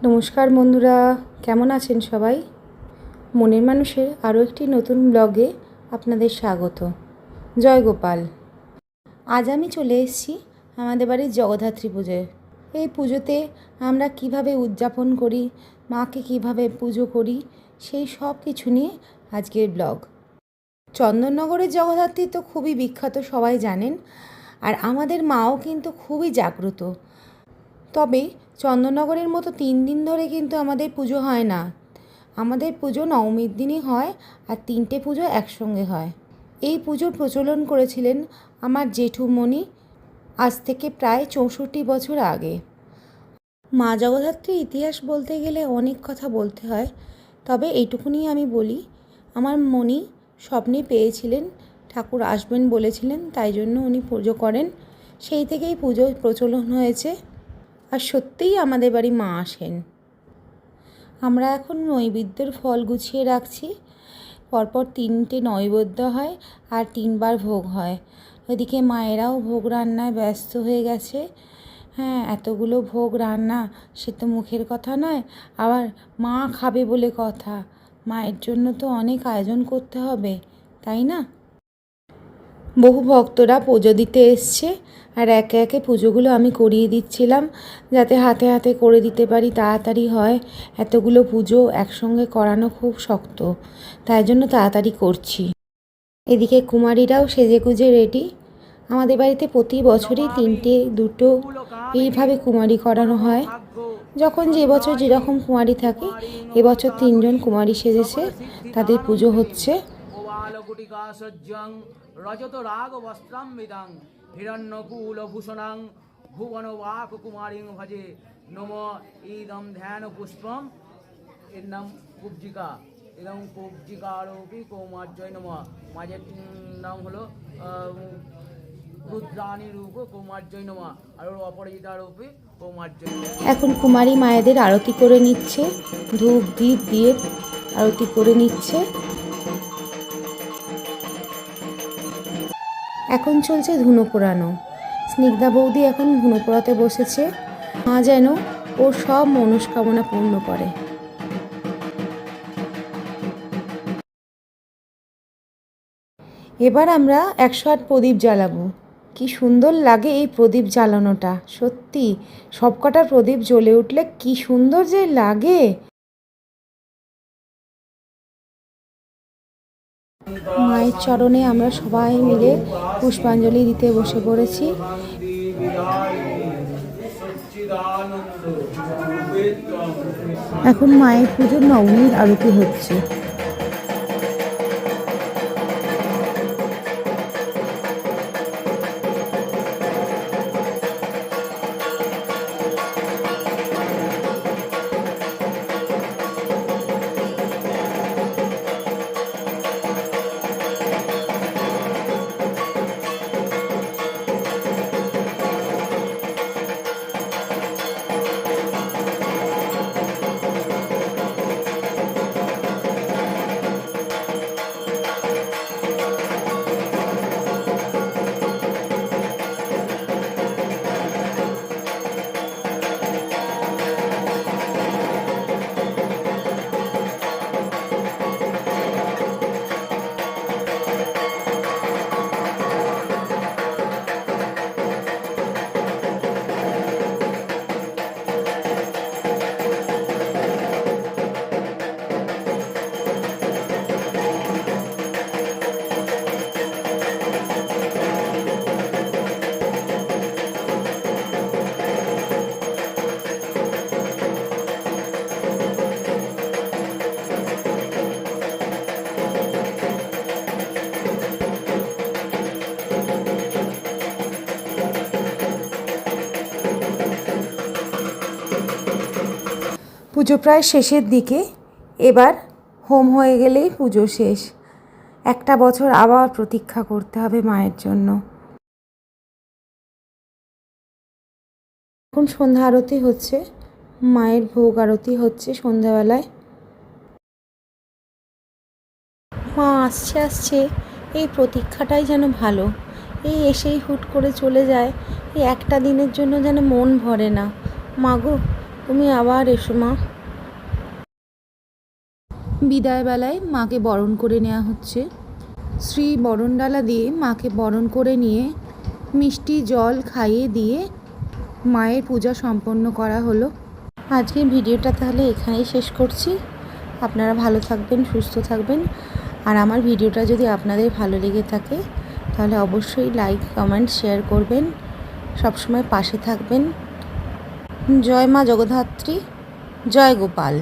নমস্কার বন্ধুরা, কেমন আছেন সবাই? মনের মানুষের আরও একটি নতুন ব্লগে আপনাদের স্বাগত। জয় গোপাল। আজ আমি চলে এসেছি আমাদের বাড়ির জগদ্ধাত্রী পুজোয়। এই পুজোতে আমরা কিভাবে উদযাপন করি, মাকে কিভাবে পুজো করি, সেই সব কিছু নিয়ে আজকের ব্লগ। চন্দননগরের জগদ্ধাত্রী তো খুবই বিখ্যাত, সবাই জানেন। আর আমাদের মাও কিন্তু খুবই জাগ্রত। তবে চন্দননগরের মতো 3 দিন ধরে কিন্তু আমাদের পুজো হয় না। আমাদের পুজো নবমীর দিনই হয়, আর 3টে পুজো একসঙ্গে হয়। এই পুজোর প্রচলন করেছিলেন আমার জেঠুমণি আজ থেকে প্রায় 64 বছর আগে। মা জগদ্ধাত্রীর ইতিহাস বলতে গেলে অনেক কথা বলতে হয়, তবে এইটুকুনি আমি বলি। আমার মণি স্বপ্নে পেয়েছিলেন ঠাকুর আসবেন বলেছিলেন, তাই জন্য উনি পুজো করেন। সেই থেকেই পুজোর প্রচলন হয়েছে। আর সত্যিই আমাদের বাড়ি মা আসেন। আমরা এখন নৈবেদ্যের ফল গুছিয়ে রাখছি। পরপর 3টে নৈবেদ্য হয় আর 3বার ভোগ হয়। ওইদিকে মায়েরাও ভোগ রান্নায় ব্যস্ত হয়ে গেছে। হ্যাঁ, এতগুলো ভোগ রান্না সে তো মুখের কথা নয়, আবার মা খাবে বলে কথা। মায়ের জন্য তো অনেক আয়োজন করতে হবে, তাই না? বহু ভক্তরা পুজো দিতে এসছে, আর একে একে পুজোগুলো আমি করিয়ে দিচ্ছিলাম, যাতে হাতে হাতে করে দিতে পারি, তাড়াতাড়ি হয়। এতগুলো পুজো একসঙ্গে করানো খুব শক্ত, তাই জন্য তাড়াতাড়ি করছি। এদিকে কুমারীরাও সেজেগুজে রেডি। আমাদের বাড়িতে প্রতি বছরই 3টে 2টো এইভাবে কুমারী করানো হয়। যখন যে বছর যেরকম কুমারী থাকে, এবছর 3জন কুমারী সেজেছে, তাদের পুজো হচ্ছে। রজত রাগ বস্ত্রাম্বিদাং হিরণ্যকুল ভূষণাং ভুবন বাক কুমারিং ভজে নম ইদম ধ্যান পুষ্পম। এর নাম কুব্জিকা। এরকম কুব্জিকারোপি কৌমার্জয় নম। মাঝের নাম হলো রুদ্রাণী রূপ কৌমার্জয় নম, আর ওর অপরাজিতারূপী কৌমার্জয়। এখন কুমারী মায়েদের আরতি করে নিচ্ছে, ধূপ দ্বীপ দিয়ে আরতি করে নিচ্ছে। এখন চলছে ধুনো পোড়ানো। স্নিগ্ধা বৌদি এখন ধুনো পোড়াতে বসেছে। মা যেন ওর সব মনস্কামনা পূর্ণ করে। এবার আমরা 108 প্রদীপ জ্বালাবো। কি সুন্দর লাগে এই প্রদীপ জ্বালানোটা, সত্যি সবকটা প্রদীপ জ্বলে উঠলে কি সুন্দর যে লাগে। মায়ের চরণে আমরা সবাই মিলে পুষ্পাঞ্জলি দিতে বসে পড়েছি। এখন মায়ের পুজোর নবমীর আরতি হচ্ছে। পুজো প্রায় শেষের দিকে। এবার হোম হয়ে গেলেই পুজো শেষ। একটা বছর আবার প্রতীক্ষা করতে হবে মায়ের জন্য। এখন সন্ধ্যা আরতি হচ্ছে, মায়ের ভোগ আরতি হচ্ছে সন্ধ্যাবেলায়। মা আসছে আসছে, এই প্রতীক্ষাটাই যেন ভালো। এই এসেই হুট করে চলে যায়, এই একটা দিনের জন্য যেন মন ভরে না। মা গো, তুমি আবার এসো মা। বিদায়বেলায় মাকে বরণ করে নেওয়া হচ্ছে। শ্রী বরণডালা দিয়ে মাকে বরণ করে নিয়ে মিষ্টি জল খাইয়ে দিয়ে মায়ের পূজা সম্পন্ন করা হলো। আজকে ভিডিওটা তাহলে এখানেই শেষ করছি। আপনারা ভালো থাকবেন, সুস্থ থাকবেন। আর আমার ভিডিওটা যদি আপনাদের ভালো লেগে থাকে তাহলে অবশ্যই লাইক, কমেন্ট, শেয়ার করবেন। সবসময় পাশে থাকবেন। জয় মা জগদ্ধাত্রী, জয় গোপাল।